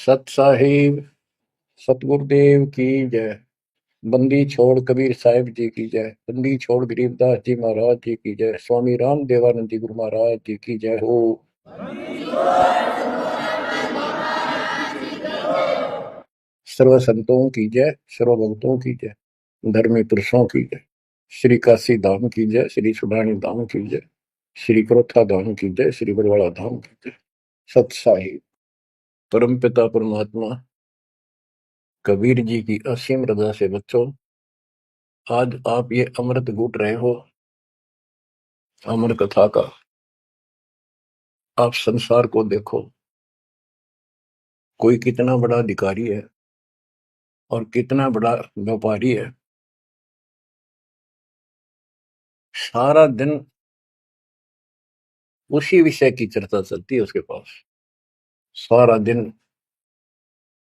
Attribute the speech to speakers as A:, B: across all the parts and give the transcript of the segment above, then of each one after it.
A: सत साहिब सतगुरुदेव की जय। बंदी छोड़ कबीर साहिब जी की जय। बंदी छोड़ गरीबदास जी महाराज जी की जय। स्वामी राम देवानंद जी गुरु महाराज जी की जय हो। सर्व संतों की जय, सर्व भक्तों की जय, धर्मी पुरुषों की जय। श्री काशी धाम की जय, श्री सुडानी धाम की जय, श्री क्रोथा धाम की जय, श्री बरवाड़ा धाम की जय। सत साहिब परम पिता परमात्मा कबीर जी की असीम रजा से बच्चों, आज आप ये अमृत घूट रहे हो अमर कथा का। आप संसार को देखो, कोई कितना बड़ा अधिकारी है और कितना बड़ा व्यापारी है। सारा दिन उसी विषय की चर्चा चलती है उसके पास। सारा दिन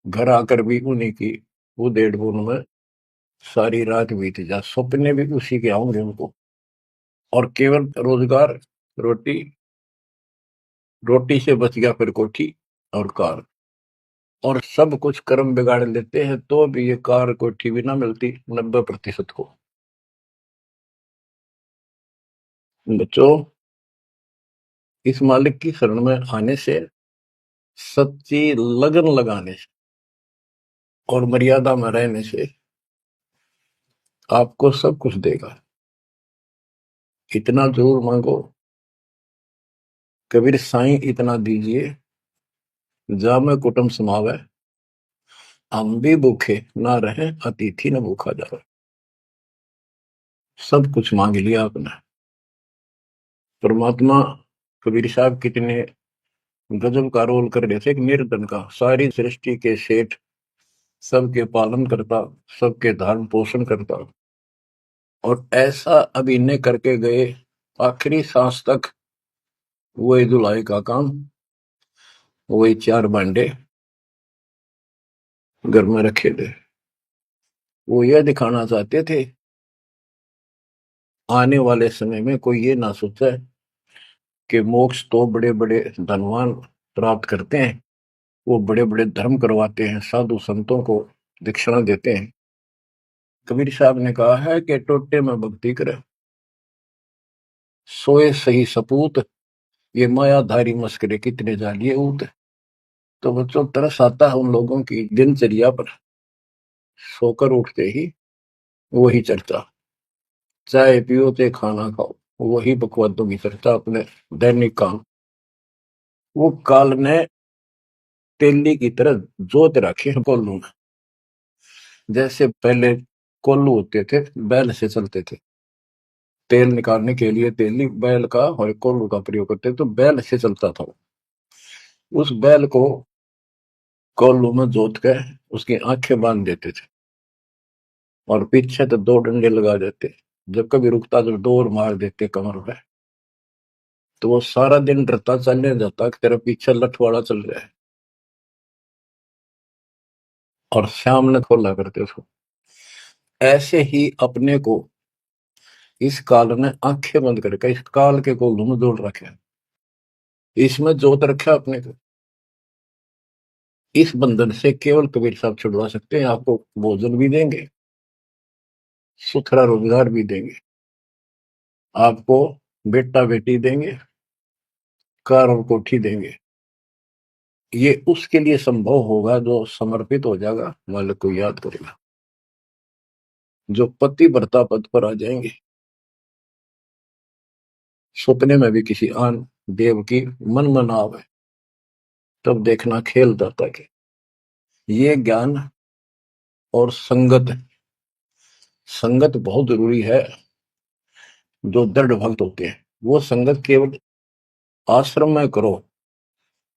A: घर आकर भी उन्हीं की वो डेढ़ बून में सारी रात बीत जा, सपने भी उसी के आऊंगे उनको। और केवल रोजगार, रोटी, रोटी से बच गया फिर कोठी और कार। और सब कुछ कर्म बिगाड़ लेते हैं तो भी ये कार कोठी भी ना मिलती 90% को। बच्चों, इस मालिक की शरण में आने से, सच्ची लगन लगाने से और मर्यादा में रहने से आपको सब कुछ देगा। इतना जरूर मांगो, कबीर साईं इतना दीजिए, जा में कुटुंब समावे, हम भी भूखे ना रहे, अतिथि न भूखा जावे। सब कुछ मांग लिया आपने। परमात्मा कबीर साहब कितने गजब का रोल कर रहे थे, एक निर्धन का, सारी सृष्टि के सेठ, सबके पालन करता, सबके धारण पोषण करता, और ऐसा अभिनय करके गए आखिरी सांस तक। वही दुलाई का काम, वही चार बांडे घर में रखे थे। वो यह दिखाना चाहते थे आने वाले समय में कोई ये ना सोचे कि मोक्ष तो बड़े बड़े धनवान प्राप्त करते हैं, वो बड़े बड़े धर्म करवाते हैं, साधु संतों को दक्षिणा देते हैं। कबीर साहब ने कहा है कि टोटे में भक्ति करे, सोए सही सपूत, ये मायाधारी मस्करे कितने जालिए ऊत। तो बच्चों, तरस आता है उन लोगों की दिनचर्या पर। सोकर उठते ही वही चर्चा, चाय पियो ते खाना खाओ, वही बकवादों की चर्चा, अपने दैनिक काम। वो काल ने तेली की तरह जोत रखे हैं कोल्लू में। जैसे पहले कोल्लू होते थे, बैल से चलते थे, तेल निकालने के लिए तेली बैल का और कोल्लू का प्रयोग करते, तो बैल से चलता था। उस बैल को कोल्लू में जोत के उसकी आंखें बांध देते थे और पीछे तो दो डंडे लगा देते। जब कभी रुकता तो डोर मार देते कमर पे। तो वो सारा दिन डरता चलने जाता कि तेरा पीछे लठवाड़ा चल रहा है, और शाम ने खोला करते उसको। ऐसे ही अपने को इस काल ने आंखें बंद करके इस काल के कोल्लू में जोड़ रखे, इसमें जोत रखा अपने को। इस बंधन से केवल कबीर साहब छुड़वा सकते हैं। आपको भोजन भी देंगे, सुथरा रोजगार भी देंगे, आपको बेटा बेटी देंगे, कार और कोठी देंगे। ये उसके लिए संभव होगा जो समर्पित हो जाएगा, मालिक को याद करेगा। जो पति व्रता पद पर आ जाएंगे, सपने में भी किसी आन देव की मन में ना आवे, तब देखना खेल जाता कि ये ज्ञान और संगत, संगत बहुत जरूरी है। जो दृढ़ भक्त होते हैं वो संगत केवल आश्रम में करो,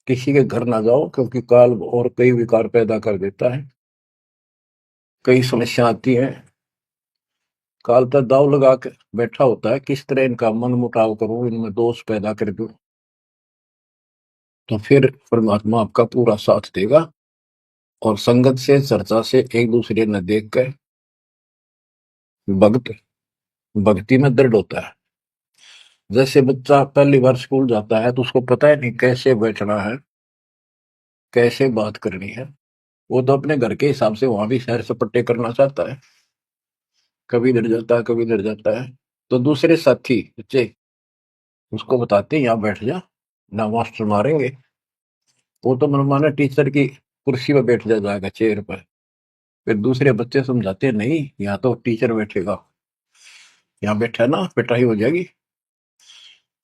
A: किसी के घर ना जाओ, क्योंकि काल और कई विकार पैदा कर देता है, कई समस्या आती है। काल तो दाव लगा के बैठा होता है, किस तरह इनका मन मुटाव करूं, इनमें दोष पैदा कर दूं। तो फिर परमात्मा आपका पूरा साथ देगा, और संगत से, चर्चा से, एक दूसरे न देख कर भक्त भक्ति में दृढ़ होता है। जैसे बच्चा पहली बार स्कूल जाता है तो उसको पता है नहीं कैसे बैठना है, कैसे बात करनी है। वो तो अपने घर के हिसाब से वहां भी सैर सपट्टे करना चाहता है, कभी इधर जाता है कभी इधर जाता है। तो दूसरे साथी बच्चे उसको बताते हैं, यहाँ बैठ जा, ना मास्टर मारेंगे। वो तो मनमाना टीचर की कुर्सी पर बैठ जाएगा, चेयर पर। फिर दूसरे बच्चे समझाते हैं, नहीं यहाँ तो टीचर बैठेगा, यहाँ बैठा है ना पिटाई हो जाएगी।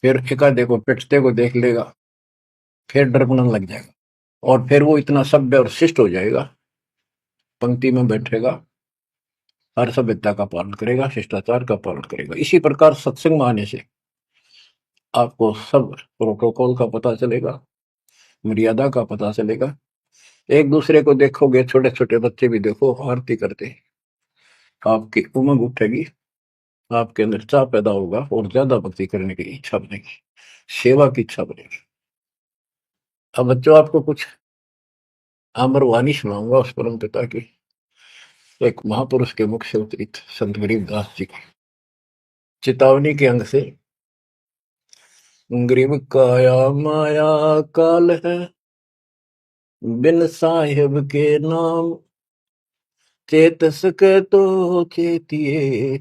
A: फिर एकाधे को पिटते को देख लेगा, फिर डरने लग जाएगा। और फिर वो इतना सभ्य और शिष्ट हो जाएगा, पंक्ति में बैठेगा, हर सभ्यता का पालन करेगा, शिष्टाचार का पालन करेगा। इसी प्रकार सत्संग में आने से आपको सब प्रोटोकॉल का पता चलेगा, मर्यादा का पता चलेगा। एक दूसरे को देखोगे, छोटे छोटे बच्चे भी देखो आरती करते, आपकी उमंग उठेगी, आपके अंदर चाह पैदा होगा और ज्यादा भक्ति करने की इच्छा बनेगी, सेवा की इच्छा बनेगी। अब बच्चों आपको कुछ आम्रवाणी सुनाऊंगा उस परम पिता की, एक महापुरुष के मुख से उतरित संत गरीबदास जी की चेतावनी के अंग से। गरीब काया माया काल है, बिन साहिब के नाम, चेत सके तो चेतिए,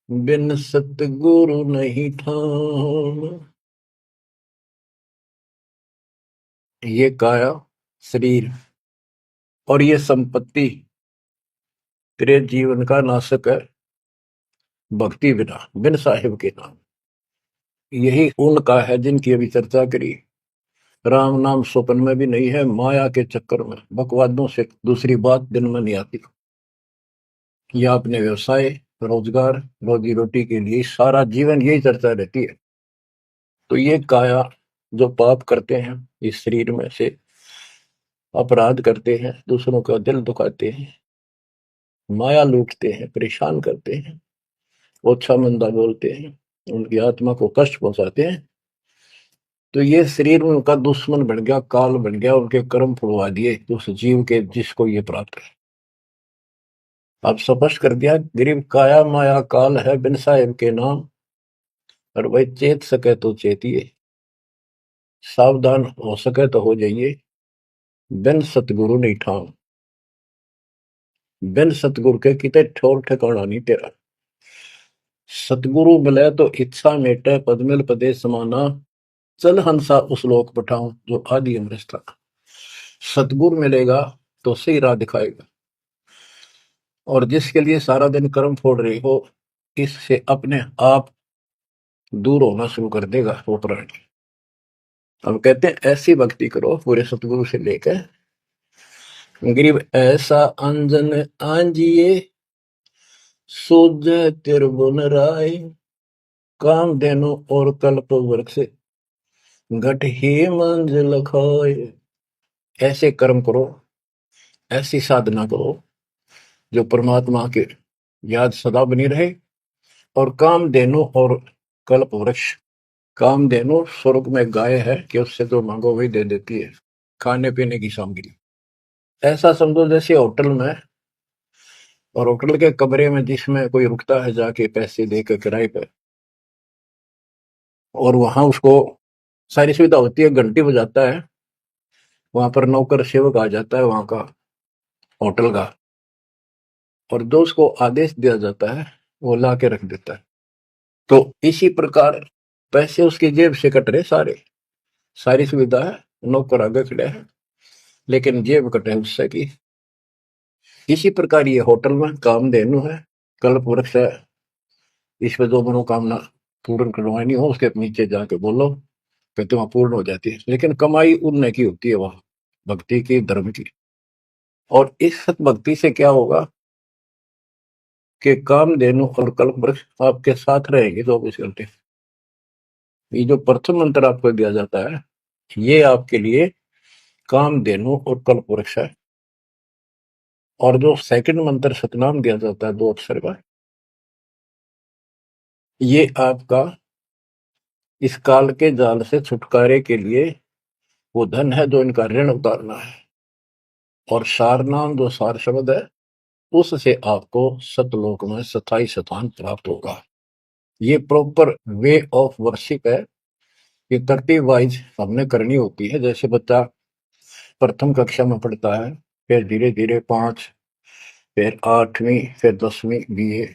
A: बिन सतगुरु नहीं ठाम। ये काया शरीर और ये संपत्ति तेरे जीवन का नाशक है, भक्ति बिना, बिन साहिब के नाम। यही उनका है जिनकी अभी चर्चा करी। राम नाम स्वप्न में भी नहीं है, माया के चक्कर में बकवादों से दूसरी बात दिन में नहीं आती। या अपने व्यवसाय, रोजगार, रोजी रोटी के लिए सारा जीवन यही चर्चा रहती है। तो ये काया जो पाप करते हैं, इस शरीर में से अपराध करते हैं, दूसरों का दिल दुखाते हैं, माया लूटते हैं, परेशान करते हैं, ओछा मंदा बोलते हैं, उनकी आत्मा को कष्ट पहुंचाते हैं। तो ये शरीर उनका दुश्मन बन गया, काल बन गया, उनके कर्म फुड़वा दिए उस जीव के जिसको ये प्राप्त है। अब स्पष्ट कर दिया, गरीब काया माया काल है, बिन साहिब के नाम, और भाई चेत सके तो चेतिए, सावधान हो सके तो हो जाइए, बिन सतगुरु नहीं ठाम। बिन सतगुरु के किते ठोर ठिकाना नहीं तेरा। सतगुरु मिले तो इच्छा मेटे, पदमिल पदे समाना, चल हंसा उस लोक पठाऊं जो आदि अमृत था। सतगुरु मिलेगा तो सही राह दिखाएगा। और जिसके लिए सारा दिन कर्म फोड़ रही हो, इससे अपने आप दूर होना शुरू कर देगा वो प्राणी। हम कहते हैं ऐसी भक्ति करो पूरे सतगुरु से लेकर, गरीब ऐसा अंजन आंजिए, सोझे तिरबुन राय, काम देनो और कल्प वृक्ष, घट ही मंजिल खाए। ऐसे कर्म करो, ऐसी साधना करो जो परमात्मा के याद सदा बनी रहे। और काम देनो और कल्प वृक्ष, काम देनो स्वर्ग में गाय है कि उससे जो मांगो वही दे देती है, खाने पीने की सामग्री। ऐसा समझो जैसे होटल में, और होटल के कमरे में जिसमें कोई रुकता है जाके पैसे देकर किराए पे, और वहां उसको सारी सुविधा होती है, घंटी बजाता है, वहां पर नौकर सेवक आ जाता है वहां का, होटल का, और जो उसको आदेश दिया जाता है वो ला के रख देता है। तो इसी प्रकार पैसे उसकी जेब से कट रहे सारे, सारी सुविधा है, नौकर आगे खड़े हैं, लेकिन जेब कटे उससे की। इसी प्रकार ये होटल में काम देनु है, कल्प वृक्ष है, इसमें जो मनोकामना पूर्ण करवानी हो उसके नीचे जाके बोलो, कहते वहां पूर्ण हो जाती है। लेकिन कमाई उनने की होती है वहां, भक्ति की, धर्म की। और इस सत भक्ति से क्या होगा कि काम देनु और कल्प वृक्ष आपके साथ रहेंगे 24 घंटे। ये जो प्रथम मंत्र आपको दिया जाता है, ये आपके लिए काम देनु और कल्प वृक्ष है। और जो सेकंड मंत्र सतनाम दिया जाता है 2 अक्षर का, ये आपका इस काल के जाल से छुटकारे के लिए वो धन है जो इनका ऋण उतारना है। और सार नाम जो सार शब्द है, उससे आपको सतलोक में स्थायी स्थान प्राप्त होगा। ये प्रॉपर वे ऑफ वर्शिप है, ये तरतीब वाइज हमने करनी होती है। जैसे बच्चा प्रथम कक्षा में पढ़ता है, फिर धीरे धीरे 5, फिर 8वीं, फिर 10वीं बीए,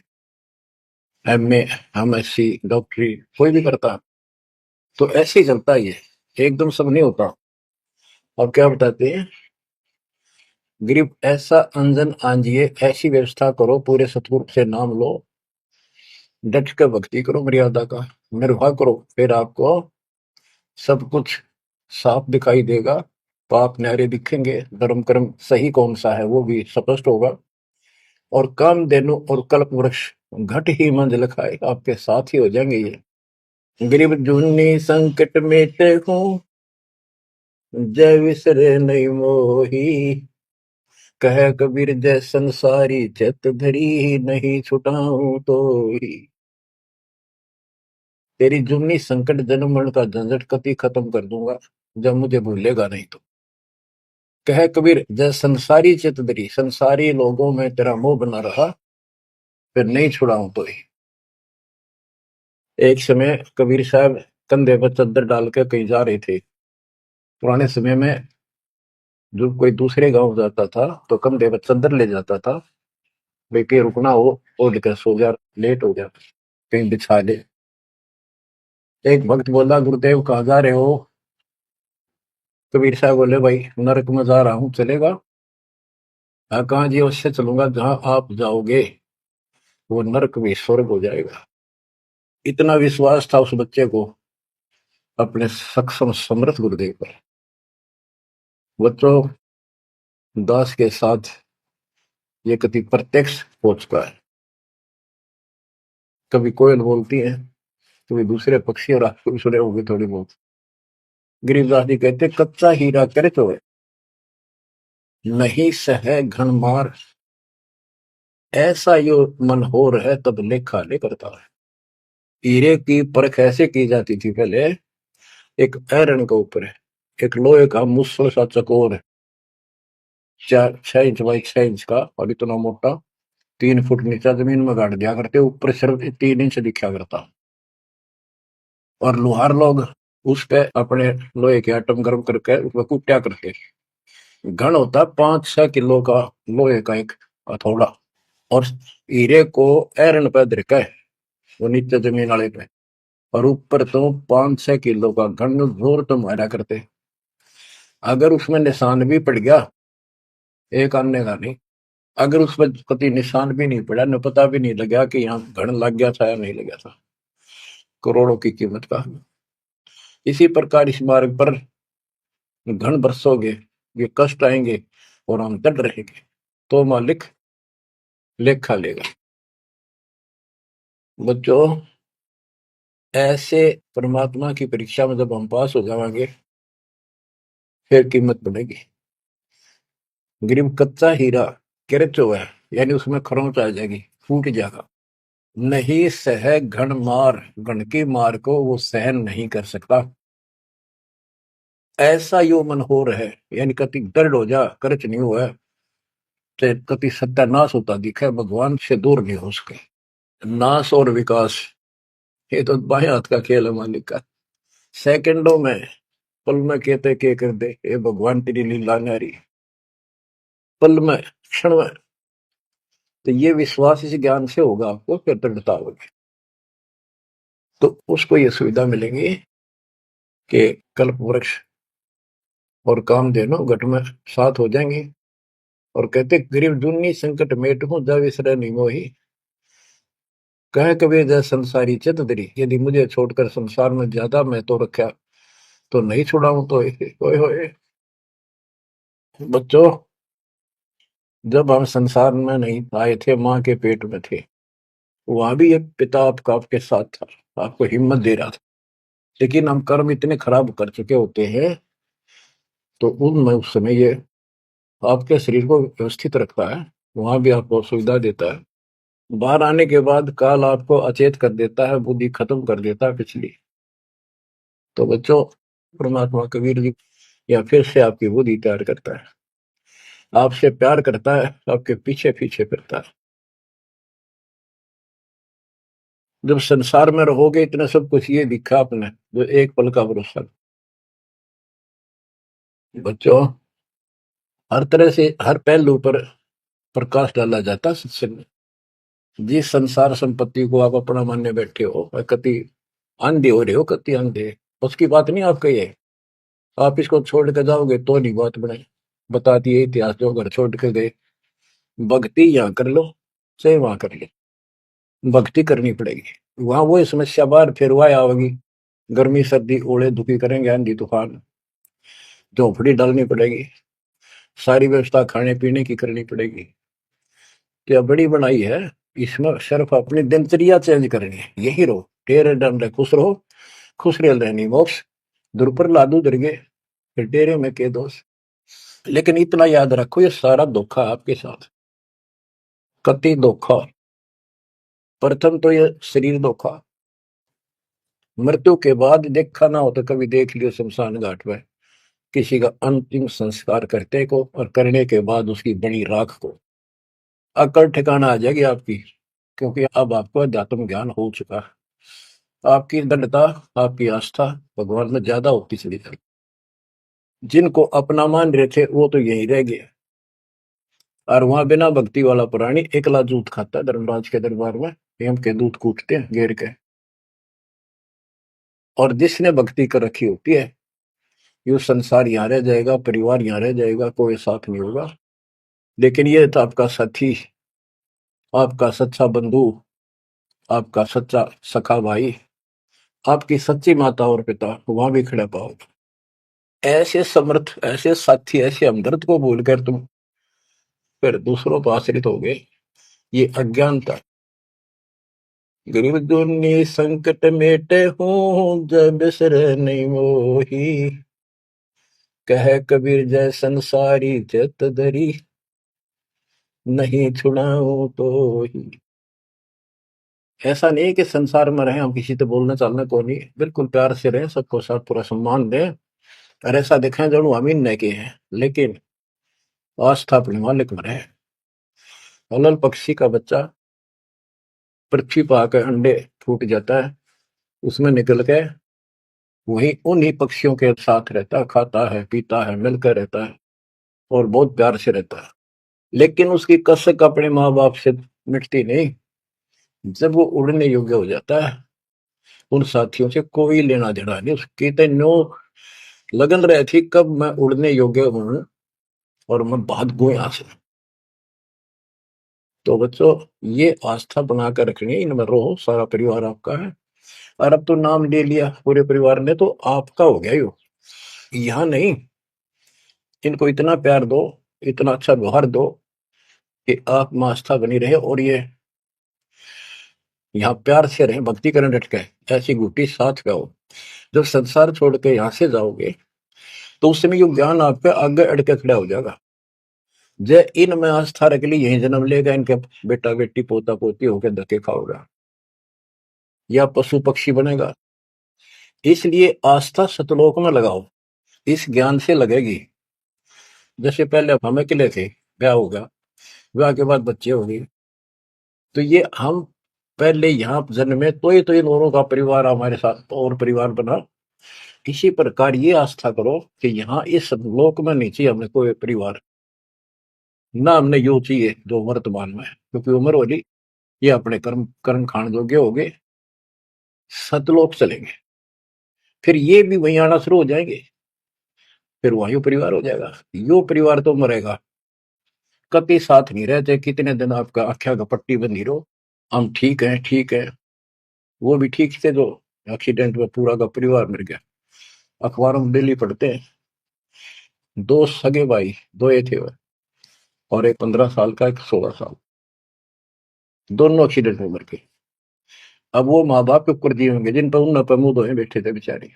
A: एमए, एमएससी, डॉक्टरी कोई भी करता है। तो ऐसे ही चलता है ये, एकदम सब नहीं होता। और क्या बताते हैं, गरीब ऐसा अंजन आंजिए, ऐसी व्यवस्था करो, पूरे सतगुरु से नाम लो, डट के भक्ति करो, मर्यादा का निर्वाह करो, फिर आपको सब कुछ साफ दिखाई देगा, पाप न्यारे दिखेंगे, धर्म कर्म सही कौन सा है वो भी स्पष्ट होगा, और कामधेनु और कल्प वृक्ष घट ही मंजिल खाए आपके साथ ही हो जाएंगे ये। गरीब जूनी संकट मेटे हूँ, जय विसरे नहीं मोही, कह कबीर जय संसारी, चित धरी नहीं छुटाऊं तो ही। तेरी जुन्नी संकट जन्म मरण का झंझट कति खत्म कर दूंगा, जब मुझे भूलेगा नहीं तो। कह कबीर जय संसारी, चित धरी, संसारी लोगों में तेरा मोह बना रहा, फिर नहीं छुड़ाऊं तो ही। एक समय कबीर साहब कंधे पर चद्दर डाल के कहीं जा रहे थे। पुराने समय में जो कोई दूसरे गांव जाता था तो कंधे पर चद्दर ले जाता था, भाई कहीं रुकना हो और लेकर सो जा, लेट हो गया कहीं बिछा ले। एक भक्त बोला, गुरुदेव कहाँ जा रहे हो? कबीर साहब बोले, भाई नरक में जा रहा हूँ, चलेगा? हाँ, कहाँ जी? उससे चलूंगा जहां आप जाओगे, वो नरक भी स्वर्ग हो जाएगा। इतना विश्वास था उस बच्चे को अपने सक्षम समर्थ गुरुदेव पर। बच्चों, दास के साथ ये कति प्रत्यक्ष हो चुका है। कभी कोयल बोलती है, कभी दूसरे पक्षी, और आपको भी सुने होंगे थोड़ी बहुत। गिरिदास जी कहते, कच्चा हीरा करे तो नहीं सह घन मार, ऐसा यो मन होर है तब लेखा ले करता है। हीरे की परख ऐसे की जाती थी पहले, एक आयरन के ऊपर है, एक लोहे का मुसल सा चकोर है, 6 इंच बाई 6 इंच का, और इतना मोटा, 3 फुट नीचा जमीन में गाड़ दिया करते, ऊपर सिर्फ 3 इंच दिखा करता। और लोहार लोग उस पे अपने लोहे के आइटम गर्म करके उसमें कुट्या करते। घन होता 5-6 किलो का लोहे का एक हथौड़ा, और हीरे को आयरन पे धरका है, वो नीचे जमीन वाले पे, और ऊपर तो 5-6 किलो का घन जोर तो मारा करते। अगर उसमें निशान भी पड़ गया, एक आने का नहीं, अगर उसमें कभी निशान भी नहीं पड़ा, न पता भी नहीं लगा कि यहाँ घन लग गया था या नहीं लगा था, करोड़ों की कीमत का। इसी प्रकार इस मार्ग पर घन बरसोगे, ये कष्ट आएंगे, और हम डट रहेंगे, तो मालिक लेखा लेगा। बच्चों, ऐसे परमात्मा की परीक्षा में जब हम पास हो जाएंगे, फिर कीमत बढ़ेगी। गरीब कच्चा हीरा किरचो है, यानी उसमें खरोंच आ जाएगी, फूट जाएगा। नहीं सह घन मार, घन की मार को वो सहन नहीं कर सकता। ऐसा यो मन हो रहा है, यानी कति दर्द हो जा, करच नहीं हुआ, तो कति सत्यानाश होता दिखे, भगवान से दूर नहीं हो सके। नाश और विकास, ये तो बाएं हाथ का खेल है मालिक का। सेकंडों में, पल में कहते के कर दे, ये भगवान तेरी लीला न्यारी, पल में, क्षण में। तो ये विश्वास इस ज्ञान से होगा आपको, फिर दृढ़ता होगी, तो उसको ये सुविधा मिलेगी कि कल्प वृक्ष और कामधेनु घट में साथ हो जाएंगे। और कहते, गरीब जुन्नी संकट मेट हूं, जा विसरे नहीं मोही, कह कबीर जय संसारी चित धरी, यदि मुझे छोड़कर संसार में ज्यादा मैं तो रखा, तो नहीं छुड़ाऊं तो होए होए। बच्चों, जब हम संसार में नहीं आए थे, माँ के पेट में थे, वहां भी एक पिता आपका आपके साथ था, आपको हिम्मत दे रहा था। लेकिन हम कर्म इतने खराब कर चुके होते हैं, तो उनमें उस समय ये आपके शरीर को व्यवस्थित रखता है, वहां भी आपको सुविधा देता है। बाहर आने के बाद काल आपको अचेत कर देता है, बुद्धि खत्म कर देता है पिछली। तो बच्चों, परमात्मा कबीर जी या फिर से आपकी बुद्धि तैयार करता है, आपसे प्यार करता है, आपके पीछे पीछे फिरता है। जब संसार में रहोगे, इतना सब कुछ ये दिखा आपने, जो एक पल का भरोसा। बच्चों, हर तरह से हर पहलू पर प्रकाश डाला जाता है सत्संग में। जिस संसार संपत्ति को आप अपना मानने बैठे हो, कति अंधे हो रहे हो, कति अंधे, उसकी बात नहीं आप कहिए। आप इसको छोड़ के जाओगे तो नहीं बात बनाई। बताती है इतिहास, जो घर छोड़ के गए, भक्ति यहाँ कर लो चाहे वहां कर लो, भक्ति करनी पड़ेगी। वहां वही समस्या बार फिर वह आओगी, गर्मी सर्दी ओले दुखी करेंगे, आंधी तूफान, झोपड़ी डालनी पड़ेगी, सारी व्यवस्था खाने पीने की करनी पड़ेगी। क्या बड़ी बनाई है, इसमें सिर्फ अपनी दिनचर्या चेंज करनी है। यही रहो, टेरे डंडे खुश रहो, खुश रह रहनी मोक्ष, दुर पर लादू दरगे, फिर डेरे में के दोष। लेकिन इतना याद रखो, ये सारा धोखा आपके साथ, कति धोखा। प्रथम तो ये शरीर धोखा, मृत्यु के बाद देखा ना हो तो कभी देख लियो शमशान घाट में किसी का अंतिम संस्कार करते को, और करने के बाद उसकी बड़ी राख को अकड़ ठिकाना आ जाएगी आपकी। क्योंकि अब आपको अध्यात्म ज्ञान हो चुका है, आपकी दृढ़ता, आपकी आस्था भगवान में ज्यादा होती चली जाएगी। जिनको अपना मान रहे थे वो तो यही रह गए, और वहां बिना भक्ति वाला प्राणी एकला दूध खाता है धर्मराज के दरबार में, प्रेम के दूध कूटते हैं घेर के। और जिसने भक्ति कर रखी होती है, ये संसार यहाँ रह जाएगा, परिवार यहाँ रह जाएगा, कोई साथ नहीं होगा। लेकिन ये तो आपका साथी, आपका सच्चा बंधु, आपका सच्चा सखा भाई, आपकी सच्ची माता और पिता वहां भी खड़ा पाओगे। ऐसे समर्थ, ऐसे साथी, ऐसे हमदर्द को भूलकर तुम फिर दूसरों पर आश्रित हो गए, ये अज्ञानता। गरीब दुनी संकट मेटे हूँ, जब सिर नहीं मोही, कह कबीर जय संसारी जत दरी, नहीं छुड़ाऊं तो ही। ऐसा नहीं है कि संसार में रहे हम किसी से बोलना चालना को नहीं, बिल्कुल प्यार से रहे, सबको साथ पूरा सम्मान दें, और ऐसा दिखाएं जरूर हम इन के हैं, लेकिन आस्था अपने मालिक में रहे। हलल पक्षी का बच्चा पृथ्वी पर आकर अंडे फूट जाता है, उसमें निकल के वही उन्हीं पक्षियों के साथ रहता है, खाता है पीता है, मिलकर रहता है, और बहुत प्यार से रहता है। लेकिन उसकी कसक अपने माँ बाप से मिटती नहीं। जब वो उड़ने योग्य हो जाता है, उन साथियों से कोई लेना देना नहीं, उसकी तो नो लगन रही थी कब मैं उड़ने योग्य हूं और मैं भाग गू यहां से। तो बच्चों, ये आस्था बनाकर रखनी है, इनमें रहो, सारा परिवार आपका है। और अब तो नाम ले लिया पूरे परिवार ने, तो आपका हो गया यो, यहाँ नहीं। इनको इतना प्यार दो, इतना अच्छा व्यवहार दो कि आप में आस्था बनी रहे, और ये यहाँ प्यार से रहे, भक्ति करने डट गए, ऐसी घुटी साथ गाओ। जब संसार छोड़ के यहाँ से जाओगे तो उस समय यो ज्ञान आप पे आगे अड़ के खड़ा हो जाएगा। जय इनमें आस्था रख ली, यही जन्म लेगा, इनके बेटा बेटी पोता पोती होकर धक्के खाओगा, या पशु पक्षी बनेगा। इसलिए आस्था सतलोक में लगाओ, इस ज्ञान से लगेगी। जैसे पहले हम अकेले थे, ब्याह होगा, ब्याह के बाद बच्चे हो गए, तो ये हम पहले यहाँ जन्मे तो इन दोनों का परिवार हमारे साथ और परिवार बना। इसी प्रकार ये आस्था करो कि यहाँ इस लोक में नहीं चाहिए हमें कोई परिवार, ना हमने यो चाहिए जो वर्तमान में है, क्योंकि उम्र होगी, ये अपने कर्म कर्म खान योग्य हो गए, सतलोक चलेंगे, फिर ये भी वहीं आना शुरू हो जाएंगे, फिर वहीं परिवार हो जाएगा। यो परिवार तो मरेगा, कति साथ नहीं रहते, कितने दिन आपका आख्या का पट्टी बंधी रहो, हम ठीक है ठीक है। वो भी ठीक थे जो एक्सीडेंट में पूरा का परिवार मर गया। अखबारों में डेली पढ़ते हैं, दो सगे भाई, दो ये थे वो, और एक 15 साल का, एक 16 साल, दोनों एक्सीडेंट में मर गए। अब वो माँ बाप के ऊपर दिए होंगे जिन पर उन पर मुंह धोए बैठे थे बेचारे।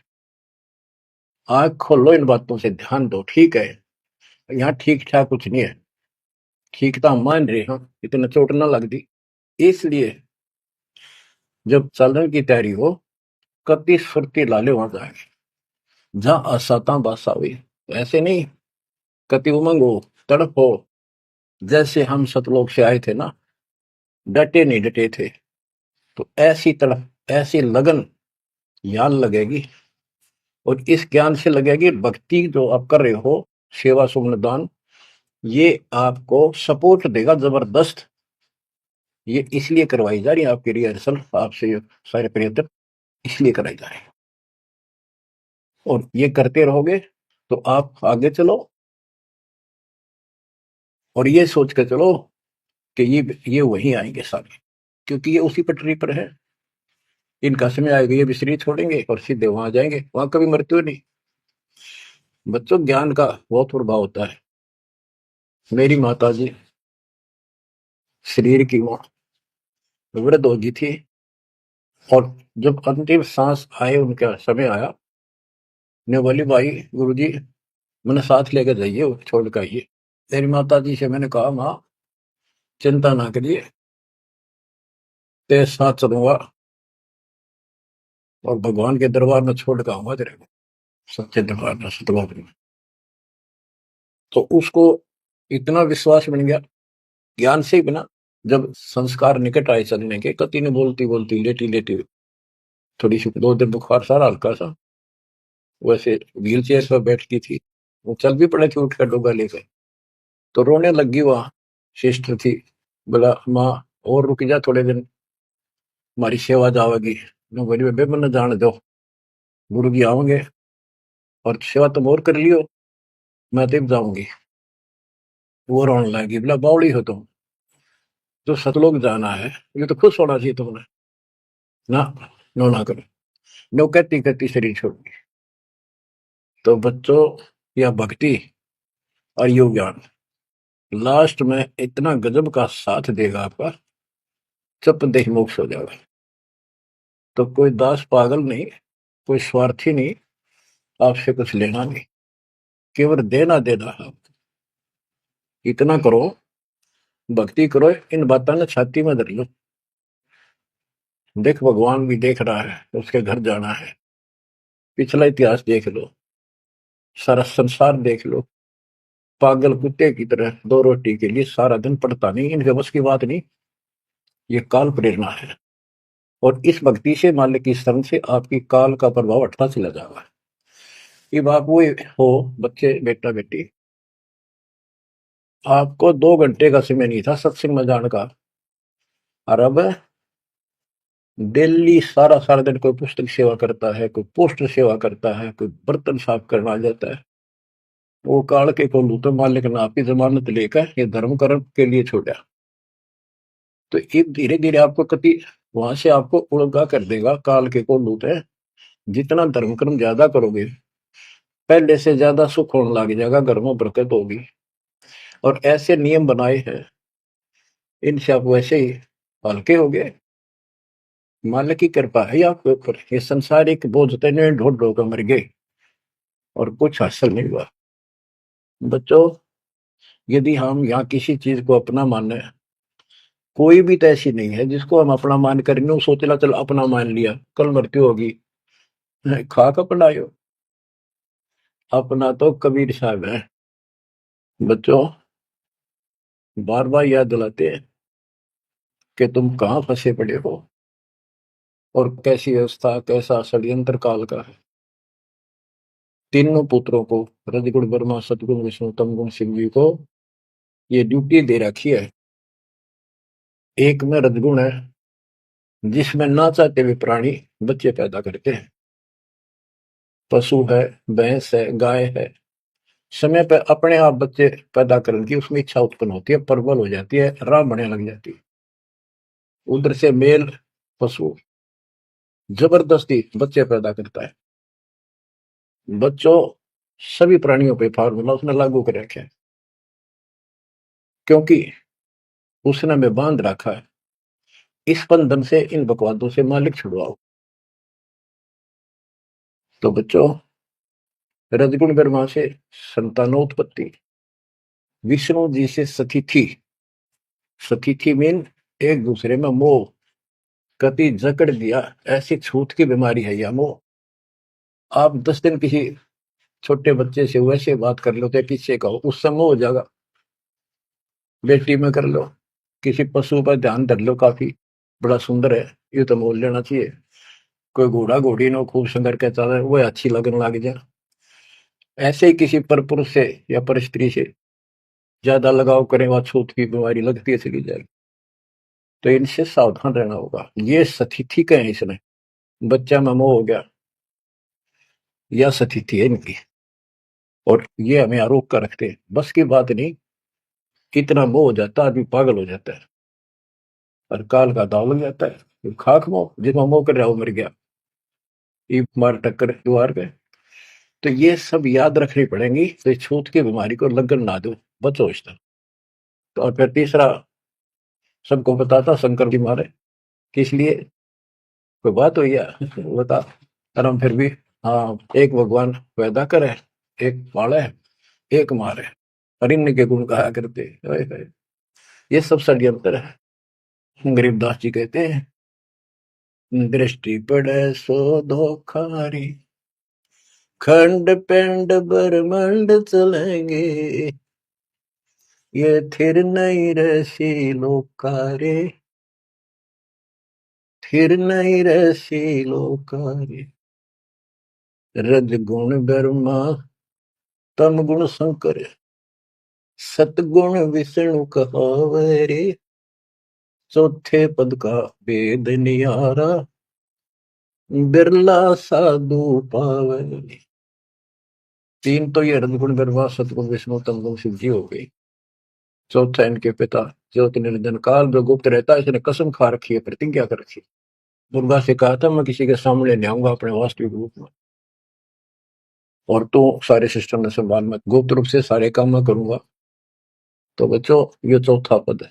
A: आंख खोलो, इन बातों से ध्यान दो, ठीक है, यहाँ ठीक ठाक कुछ नहीं है, ठीक तो हम मान रहे हैं, इतना चोट ना लग दी। इसलिए जब चलने की तैयारी हो, कति सुरती लाले वहां जाएंगे जहां असाता बासा हुई, ऐसे नहीं, कति उमंग हो, तड़प हो। जैसे हम सतलोक से आए थे ना, डटे नहीं डटे थे, तो ऐसी तड़प, ऐसी लगन यहाँ लगेगी। और इस ज्ञान से लगेगी भक्ति जो आप कर रहे हो, सेवा सुमन दान, ये आपको सपोर्ट देगा जबरदस्त। ये इसलिए करवाई जा रही है आपकी रिहर्सल, आपसे ये सारे प्रयत्न इसलिए कराए जा रहे हैं। और ये करते रहोगे तो आप आगे चलो, और ये सोच के चलो कि ये वहीं आएंगे सारे, क्योंकि ये उसी पटरी पर है। इनका समय आएगा, ये भी शरीर छोड़ेंगे और सीधे वहां जाएंगे, वहां कभी मृत्यु नहीं। बच्चों, ज्ञान का बहुत प्रभाव होता है। मेरी माता जी शरीर की वो वृद्ध होगी थी, और जब अंतिम सांस आए, उनका समय आया, ने बोली भाई गुरु जी मैंने साथ लेकर जाइए, छोड़ कर आइए। मेरी माता जी से मैंने कहा, माँ चिंता ना करिए, तेरे साथ चलूंगा और भगवान के दरबार में छोड़ कर आऊंगा तेरे को, सच्चे दरबार में, सतबाब में। तो उसको इतना विश्वास बन गया, ज्ञान से ही बना। जब संस्कार निकट आए चलने के, कति ने बोलती बोलती लेटी लेटी, थोड़ी सी 2 दिन बुखार सारा हल्का सा, वैसे व्हील चेयर पर बैठती थी, वो चल भी पड़े थे उठ कर डोगा लेकर। तो रोने लगी, वहां सिस्टर थी, बोला माँ और रुक जा थोड़े दिन, हमारी सेवा जावेगी। मैं बोली बेबे मैंने जान दो, गुरु जी आओगे और सेवा तुम और कर लियो, मैं तब जाऊंगी। वो रोने लगी, बोला बावड़ी हो तुम, जो सतलोक जाना है, ये तो खुश होना चाहिए तुमने, ना नो ना करो। नो कहती कहती शरीर छोड़ दी। तो बच्चों, यह भक्ति और योग ज्ञान लास्ट में इतना गजब का साथ देगा आपका, जब देह मोक्ष हो जाएगा। तो कोई दास पागल नहीं, कोई स्वार्थी नहीं, आपसे कुछ लेना नहीं, केवल देना देना है। इतना करो, भक्ति करो, इन बातों ने छाती में धर लो। देख भगवान भी देख रहा है, उसके घर जाना है, पिछला इतिहास देख लो, सारा संसार देख लो। पागल कुत्ते की तरह 2 रोटी के लिए सारा दिन पड़ता नहीं, इनके बस की बात नहीं। ये काल प्रेरणा है, और इस भक्ति से, मालिक की शरण से आपकी काल का प्रभाव हटता चला जाएगा। अब आप वो हो बच्चे, बेटा बेटी, आपको 2 घंटे का समय नहीं था सत्संग में जाने का, और अब डेली सारा सारा दिन कोई पुस्तक सेवा करता है, कोई पोस्टर सेवा करता है, कोई बर्तन साफ करना आ जाता है। वो काल के को लूटो, मालिक ने आपकी जमानत लेकर ये धर्म कर्म के लिए छोड़ा। तो ये धीरे धीरे आपको कति वहां से आपको उड़गा कर देगा, काल के को लूट है। जितना धर्म कर्म ज्यादा करोगे, पहले से ज्यादा सुख होने लग जाएगा, घर में बरकत होगी। और ऐसे नियम बनाए हैं, इनसे आप वैसे ही हल्के हो गए। मालिक की कृपा है आपके ऊपर। ये संसारिक बोझ तने ढोल ढो कर मर गए और कुछ हासिल नहीं हुआ। बच्चों, यदि हम यहाँ किसी चीज को अपना माने, कोई भी तो ऐसी नहीं है जिसको हम अपना मान करेंगे, वो सोचला चल अपना मान लिया, कल मृत्यु होगी, खा का पढ़ायो। अपना तो कबीर साहब है। बच्चों, बार बार याद दिलाते हैं कि तुम कहाँ फंसे पड़े हो, और कैसी व्यवस्था, कैसा षड्यंत्र काल का है। तीनों पुत्रों को, रजगुण ब्रह्मा, सतगुण विष्णु, तमगुण शिव जी को ये ड्यूटी दे रखी है। एक में रजगुण है, जिसमें ना चाहते हुए प्राणी बच्चे पैदा करते हैं। पशु है, भैंस है, गाय है, समय पर अपने आप बच्चे पैदा करने की उसमें इच्छा उत्पन्न होती है, प्रबल हो जाती है, राह बढ़ने लग जाती है। उधर से मेल पशु जबरदस्ती बच्चे पैदा करता है। बच्चों, सभी प्राणियों पे फार्मूला उसने लागू कर रखे हैं, क्योंकि उसने में बांध रखा है। इस बंधन से, इन बकवादों से मालिक छुड़वाओ। तो बच्चों, रजगुण ब्रह्मा से संतानोत्पत्ति, विष्णु जी से सतिथि, सतिथि मीन एक दूसरे में मोह, कति जकड़ दिया, ऐसी छूत की बीमारी है यह मोह। आप 10 दिन किसी छोटे बच्चे से वैसे बात कर लो, तो किससे कहो, उस समय हो जाएगा। बेटी में कर लो, किसी पशु पर ध्यान धर लो, काफी बड़ा सुंदर है, ये तो मोल लेना चाहिए। कोई घोड़ा घोड़ी नो खूब सुंदर के चल वो अच्छी लगने लग जाए। ऐसे ही किसी पर पुरुष से या पर स्त्री से ज्यादा लगाव करें वह छूत की बीमारी लगती है चली जाएगी। तो इनसे सावधान रहना होगा। ये सतिथि का है, इसने बच्चा में मोह हो गया, यह सतिथि है इनकी, और ये हमें आरोप कर रखते हैं। बस की बात नहीं, कितना मोह हो जाता है, आदमी पागल हो जाता है और काल का दाव लग जाता है। खाक मोह, जिसमें मोह कर रहा वो मर गया, ये मार टक्कर द्वार पे। तो ये सब याद रखनी पड़ेंगी, तो इस छूत की बीमारी को लगन ना दो, बचो इस तरह। तो और फिर तीसरा सबको बताता शंकर जी मारे किस लिए, कोई बात हुई है बता। और हम फिर भी, हाँ, एक भगवान पैदा करे, एक पाले, एक मारे, और इन्हीं के गुण गाया करते। ओए होए, ये सब षड्यंत्र है। गरीबदास जी कहते हैं, दृष्टि पड़े सो धोखारी, खंड पिंड ब्रह्मंड चलेंगे, ये थिर नहीं रसी लोकारे, थिर नहीं रसी लोकारे। रज गुण ब्रह्मा, तम गुण शंकर, सतगुण विष्णु कहावे रे, चौथे पद का वेद नियारा, बिरला साधु पावे। तीन तो ये रजगुण ब्रह्मा सतगुण विष्णु तम गुण शिव जी हो गई। चौथा इनके पिता ज्योति निरंजन काल जो गुप्त रहता है, इसने कसम खा रखी है, प्रतिज्ञा कर रखी। दुर्गा से कहा था, मैं किसी के सामने नहीं आऊंगा अपने वास्तविक रूप में, और तो सारे सिस्टम में संभाल, मैं गुप्त रूप से सारे काम मैं करूंगा। तो बच्चों, ये चौथा पद है।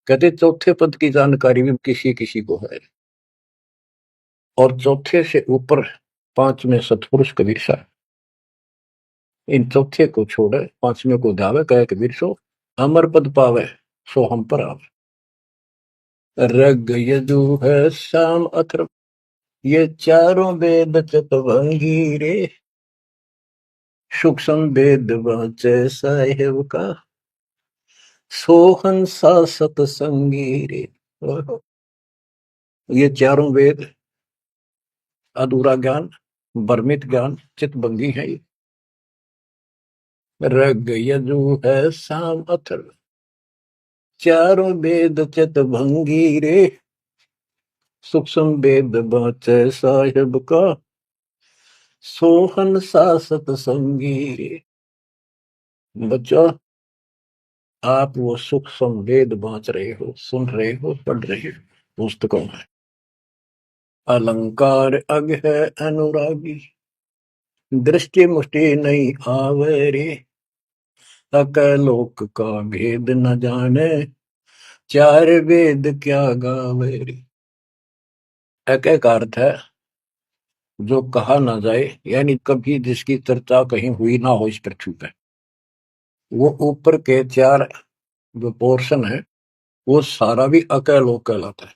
A: कहते चौथे पद की जानकारी भी किसी किसी को है, और चौथे से ऊपर पांच में सतपुरुष कबीर साहब, इन चौथे को छोड़े पांचवें को ध्यावे, कहे कबीर सो अमर पद पावे, सो हम पर आवे। रग यजु है शाम अथर्व, ये चारों वेद चतुर्भंगी रे, सूक्ष्म वेद वाचे साहेब का, सोहन सा सतसंगी रे। ये चारों वेद अधूरा ज्ञान, भ्रमित ज्ञान, चितभंगी है ये। रग यजु है शाम अथर्व, चारों वेद चितभंगी रे, सूक्ष्म वेद वाचे साहेब का, सोहन सा सतसंगी रे। बच्चों, आप वो सूक्ष्म वेद बांच रहे हो, सुन रहे हो, पढ़ रहे हो पुस्तकों में। अलंकार अग है अनुरागी, दृष्टि मुष्टि नहीं आवे रे, लोक का भेद न जाने, चार वेद क्या गावे रे। एक अर्थ है जो कहा ना जाए, यानी कभी जिसकी चर्चा कहीं हुई ना हो इस पृथ्वी पे। वो ऊपर के चार जो पोर्शन है, वो सारा भी अकय लोक कहलाता है,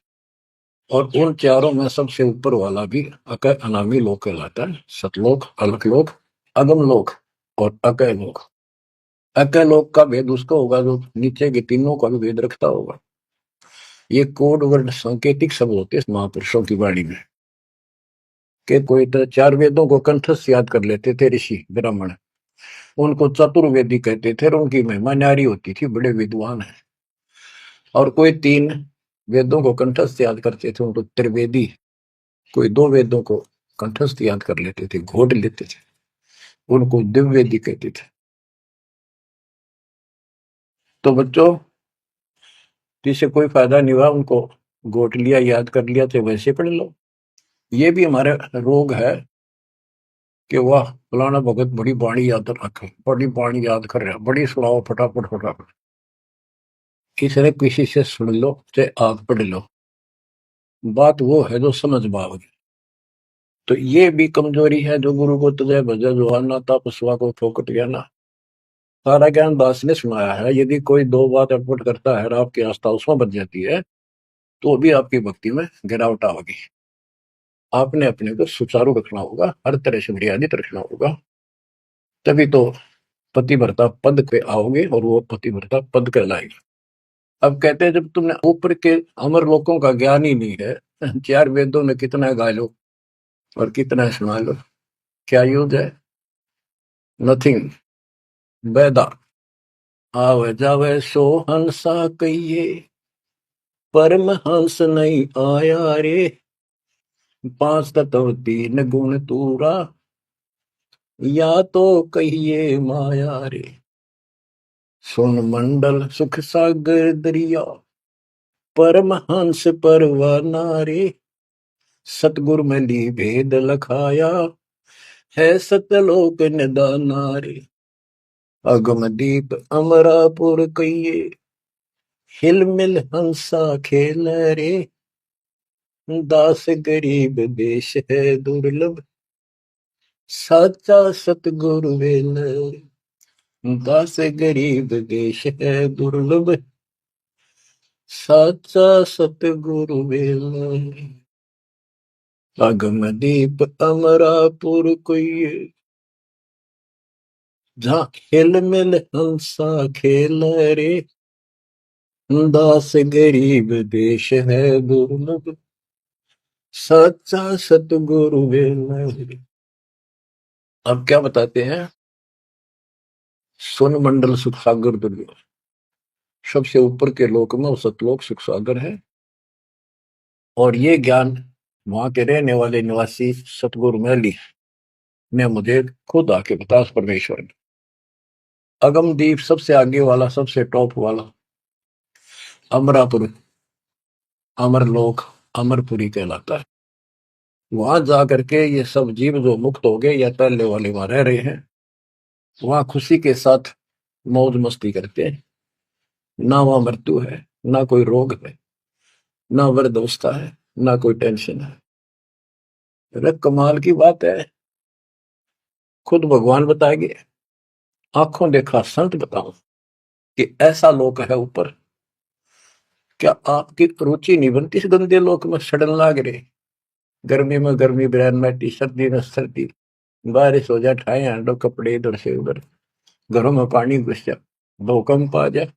A: और उन चारों में सबसे ऊपर वाला भी अकय अनामी लोक कहलाता है। सतलोक, अलकलोक, अगम लोक और अकय लोक। अकय लोक का भेद उसका होगा जो नीचे के तीनों का भी भेद रखता होगा। ये कोड वर्ड सांकेतिक शब्द होते हैं महापुरुषों की वाणी में, कि कोई तो चार वेदों को कंठस्थ याद कर लेते थे ऋषि ब्राह्मण, उनको चतुर्वेदी कहते थे, और उनकी महिमा न्यारी होती थी, बड़े विद्वान है। और कोई तीन वेदों को कंठस्थ याद करते थे, उनको त्रिवेदी। कोई दो वेदों को कंठस्थ याद कर लेते थे, घोट लेते थे, उनको दिव्यवेदी कहते थे। तो बच्चों, जिसे कोई फायदा नहीं हुआ, उनको घोट लिया, याद कर लिया, तो वैसे पढ़ लो। ये भी हमारा रोग है कि वह फलाना भगत बड़ी बाणी याद रखे, बड़ी बाणी याद कर रहा, बड़ी सुनाओ फटाफट फटाफट। इसने किसी से सुन लो चाहे आप पढ़ लो, बात वो है जो समझ पाओगे। तो ये भी कमजोरी है, जो गुरु को तुझे भजे जुआना था पुष्वा को फोकट गया ना। सारा ज्ञान दास ने सुनाया है, यदि कोई दो बात अटपट करता है और आपकी आस्था उसमें बच जाती है, तो भी आपकी भक्ति में गिरावट आएगी। आपने अपने को सुचारू रखना होगा, हर तरह से मर्यादित रखना होगा, तभी तो पतिव्रता पद पे आओगे, और वो पतिव्रता पद कहलाएगी। अब कहते हैं, जब तुमने ऊपर के अमर लोकों का ज्ञान ही नहीं है, चार वेदों में कितना गा लो और कितना सुना लो, क्या यूज है? नथिंग। वेदा आवे जावे सो हंसा कहिए, परमहंस नहीं आया रे। पांच तत्व तीन गुण तूरा, या तो कहिए माया रे। सुन मंडल सुख सागर दरिया, परमहंस परवाना रे। सतगुरु में ली भेद लखाया, है सतलोक निदाना रे। अगम दीप अमरापुर कहिए, हिल मिल हंसा खेल रे। दास गरीब देश है दुर्लभ, साचा सतगुरु वेल रे। दास गरीब देश है दुर्लभ, साचा सतगुरु वेल रे। अगम दीप अमरापुर कोई, जहाँ हिल मिल हंसा खेल रे। दास गरीब देश है दुर्लभ, सच्चा सतगुरु वेल। अब क्या बताते हैं, सुन मंडल सुख सागर दुर्लभ, सबसे ऊपर के लोक में वो सतलोक सुख सागर है। और ये ज्ञान वहां के रहने वाले निवासी सतगुरु मैली ने मुझे खुद आके बताया उस परमेश्वर ने। अगमदीप सबसे आगे वाला, सबसे टॉप वाला अमरापुर, अमरलोक, अमरपुरी कहलाता है। वहां जाकर के ये सब जीव जो मुक्त हो गए या पहले वाले वहां रह रहे हैं, वहां खुशी के साथ मौज मस्ती करते हैं। ना वहां मृत्यु है, ना कोई रोग है, ना वृद्धावस्था है, ना कोई टेंशन है। अरे कमाल की बात है, खुद भगवान बताएंगे, आंखों देखा संत बताऊं कि ऐसा लोक है ऊपर। क्या आपकी रुचि नहीं बनती इस गंदे लोक में सड़न लाग रहे? गर्मी में गर्मी ब्रैन मैटी, सर्दी में सर्दी, बारिश हो जाए ठाए हांडो कपड़े इधर से उधर, घरों में पानी घुस जाए, भूकंप आ जाए,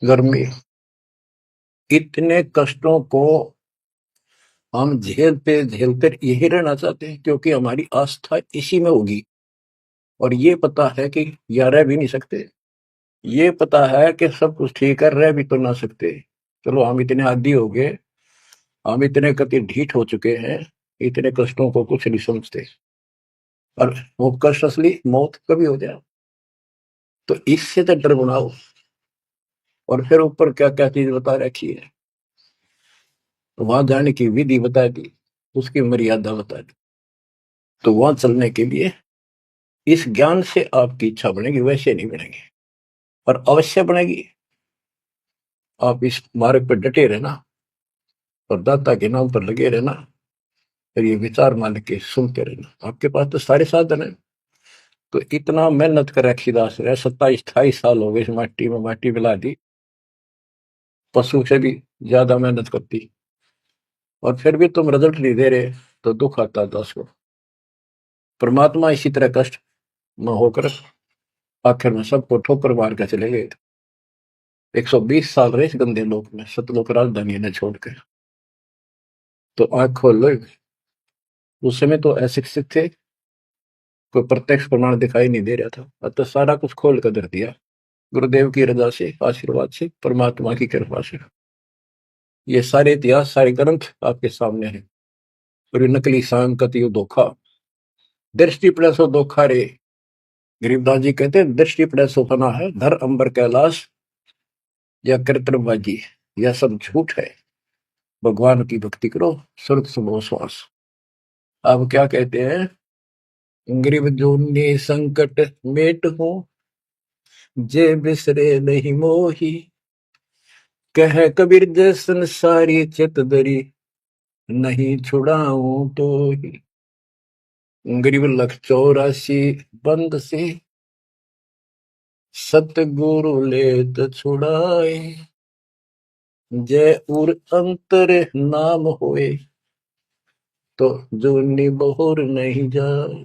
A: गर्मी, इतने कष्टों को हम झेलते झेलते यही रहना चाहते हैं, क्योंकि हमारी आस्था इसी में होगी। और ये पता है कि या रह भी नहीं सकते, ये पता है कि सब कुछ ठीक है, रह भी तो ना सकते। चलो हम इतने आदी हो गए, हम इतने कति ढीठ हो चुके हैं, इतने कष्टों को कुछ नहीं समझते। और वो कष्ट असली मौत कभी हो जाए, तो इससे तो डर बनाओ। और फिर ऊपर क्या क्या चीज बता रखी है, तो वहां जाने की विधि बता दी, उसकी मर्यादा बता दी। तो वहां चलने के लिए इस ज्ञान से आपकी इच्छा बनेगी, वैसे नहीं बनेगी। और अवश्य बनेगी। आप इस मार्ग पर डटे रहना और दाता के नाम पर लगे रहना, फिर ये विचार मान के सुनते रहना। आपके पास तो सारे साधन है। तो इतना मेहनत कर रखी दास रहे, 27-28 साल हो गए इस माटी मिला दी, पशु से भी ज्यादा मेहनत करती, और फिर भी तुम रिजल्ट नहीं दे रहे, तो दुख आता है दास को। परमात्मा इसी तरह कष्ट में होकर आखिर में सबको ठोकर मार कर चले गए। 120 साल रहे इस गंदे लोक में, सतलोक राजधानी ने छोड़कर। तो आंख खोल लो। उस समय तो अशिक्षित थे, कोई प्रत्यक्ष प्रमाण दिखाई नहीं दे रहा था, अब तो सारा कुछ खोल कर धर दिया, गुरुदेव की रजा से, आशीर्वाद से, परमात्मा की कृपा से। ये सारे इतिहास, सारे ग्रंथ आपके सामने हैं। और ये नकली सांकत, ये धोखा, दृष्टि पड़े सो धोखा रे। गरीबदास जी कहते हैं, दृष्टि पड़े सो फना है, धर अंबर कैलाश, या कृत्रिमबाजी, यह सब झूठ है। भगवान की भक्ति करो, स्वर्ग सुनो श्वास। अब क्या कहते हैं, गरीब जोनी संकट मेट हो, जे बिसरे नहीं मोही। कह कबीर जैसन सारी चित दरी, नहीं छुड़ाऊं तो ही। गरीब लख 84 बंद से, सतगुरु लेत छुड़ाए। जय उर अंतर नाम होए, तो जोनी बहुर नहीं जाए।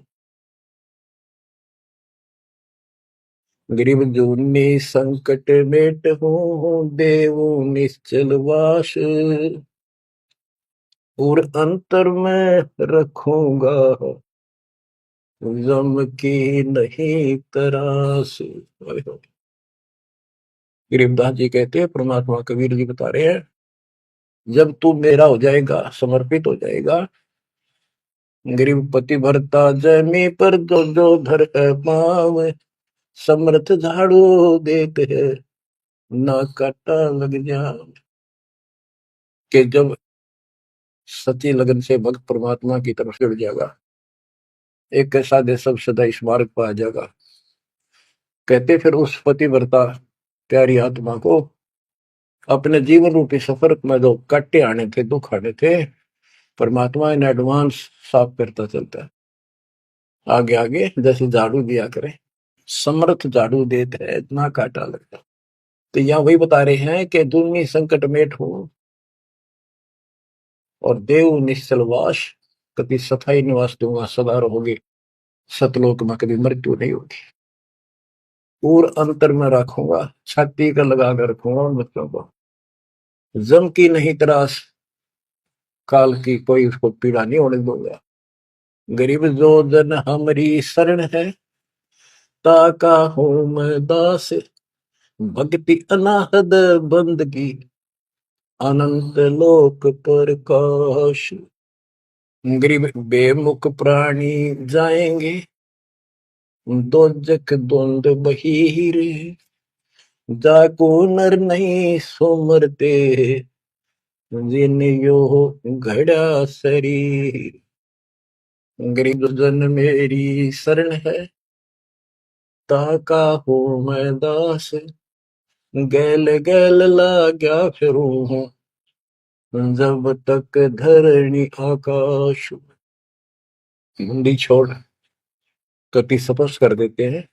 A: गरीब जोनी संकट मेट हो, देवो निश्चल वास। और अंतर में रखूंगा, जम की नहीं तरास। गरीबदास जी कहते हैं, परमात्मा कबीर जी बता रहे हैं, जब तू मेरा हो जाएगा, समर्पित हो जाएगा, गरीब पति भरता जमी पर जो जो धर है पाव, समर्थ झाड़ू देते हैं, ना काटा लग जा। कि जब सच्ची लगन से भक्त परमात्मा की तरफ जुड़ जाएगा, एक ऐसा दे सब सदा इस मार्ग पर आ जाएगा। कहते फिर उस पतिव्रता प्यारी आत्मा को अपने जीवन रूपी सफर में जो काटे आने थे, दुख आने थे, परमात्मा इन एडवांस साफ करता चलता है, आगे आगे जैसे झाड़ू दिया करे, समर्थ झाड़ू देते है, इतना काटा लगता। तो यहाँ वही बता रहे हैं कि दुर्नी संकट मेट हो और देव निश्चल वास, कभी सथाई निवास दूंगा, सदा रहोगे सतलोक में, कभी मृत्यु नहीं होगी। और अंतर में रखूंगा, छाती का लगा कर रखूंगा उन बच्चों को, जम की नहीं त्रास, काल की कोई उसको पीड़ा नहीं होने दूंगा। गरीब जो जन हमारी शरण है, ताका हूं मैं दास, भक्ति अनाहद बंदगी, अनंत लोक प्रकाश। गरीब बेमुख प्राणी जाएंगे, दोजक द्वंद बहीर, जाको नर नहीं सुमरते, जिन यो घड़ा शरीर। गरीब जन मेरी शरण है, ताका हो मैं दास, गैल गैल लाग्या फिरूं हूँ, जब तक धरणी आकाश। हिंदी छोड़ कति स्पष्ट कर देते हैं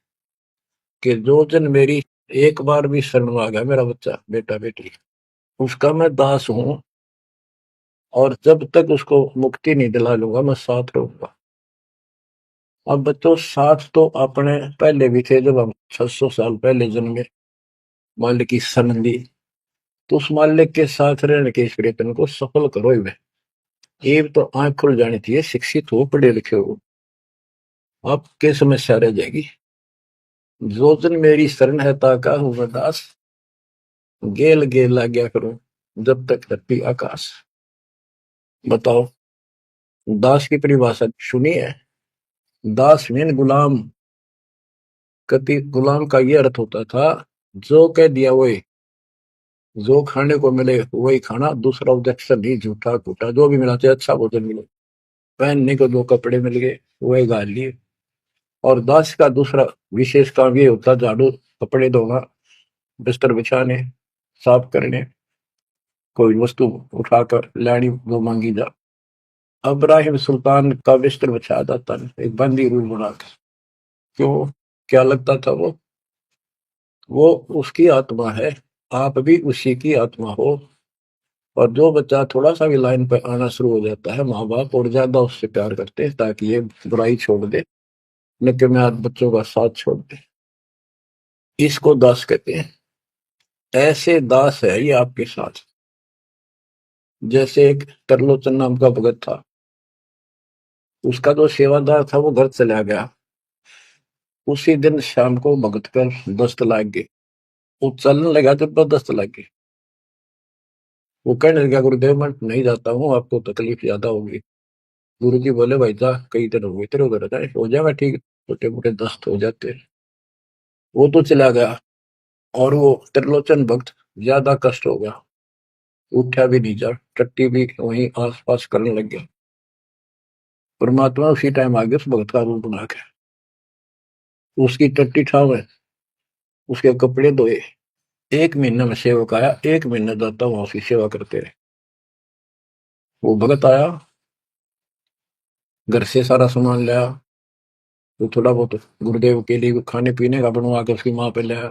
A: कि जो जन मेरी एक बार भी शरण में आ गया, मेरा बच्चा बेटा बेटी, उसका मैं दास हूं, और जब तक उसको मुक्ति नहीं दिला लूंगा मैं साथ रहूंगा। अब बच्चों साथ तो अपने पहले भी थे, जब हम 600 साल पहले जन्मे, माल्य की शरण ली, तो उस माल्य के साथ रहने के इस प्रयत्न को सफल करो ही। एक तो आंख खुल जानी चाहिए, शिक्षित हो, पढ़े लिखे हो, आपके समस्या रह जाएगी। जो जन मेरी शरण है, ताका हूं मैं दास, गेल गेल ला गया करो, जब तक धरती आकाश। बताओ, दास की परिभाषा सुनी है? दास मीन गुलाम। कति गुलाम का ये अर्थ होता था, जो कह दिया वही, जो खाने को मिले वही खाना, दूसरा ऑब्जेक्शन नहीं, झूठा फूटा जो भी मिला, चाहे अच्छा भोजन मिले, पहनने को दो कपड़े मिल गए वही गाल लिए। और दास का दूसरा विशेष काम ये होता, झाड़ू, कपड़े धोना, बिस्तर बिछाने, साफ करने, कोई वस्तु उठाकर लानी वो मांगी जा। अब्राहिम सुल्तान का बिस्तर बिछाया जाता है एक बंदी रूम बनाकर। क्यों? क्या लगता था वो उसकी आत्मा है, आप भी उसी की आत्मा हो। और जो बच्चा थोड़ा सा भी लाइन पर आना शुरू हो जाता है, माँ बाप और ज्यादा उससे प्यार करते हैं ताकि ये बुराई छोड़ दे, नित्य में आज बच्चों का साथ छोड़ दे। इसको दास कहते हैं। ऐसे दास है ये आपके साथ। जैसे एक तरलोचन नाम का भगत था, उसका जो सेवादार था वो घर चला गया। उसी दिन शाम को भगत कर दस्त लाग गई, वो चलने लगा, जबरदस्त लग गई। वो कहने लगा, गुरुदेव मैं नहीं जाता हूँ, आपको तकलीफ ज्यादा होगी। गुरु जी बोले, भाई जा, कई दिन हो गए तेरे उधर जाए, हो जाएगा ठीक, छोटे मोटे दस्त हो जाते हैं। वो तो चला गया, और वो त्रिलोचन भक्त ज्यादा कष्ट हो गया, उठा भी नहीं जा, टट्टी भी वहीं आस पास करने लग गया। परमात्मा उसी टाइम आ गया उस भक्त का रूप बना के, उसकी टट्टी ठाव है, उसके कपड़े धोए। 1 महीने में सेवक आया, 1 महीने जाता वहां उसकी सेवा करते रहे। वो भगत आया, घर से सारा सामान लाया, तो थोड़ा बहुत गुरुदेव के लिए खाने पीने का बनवा के उसकी माँ पे लाया।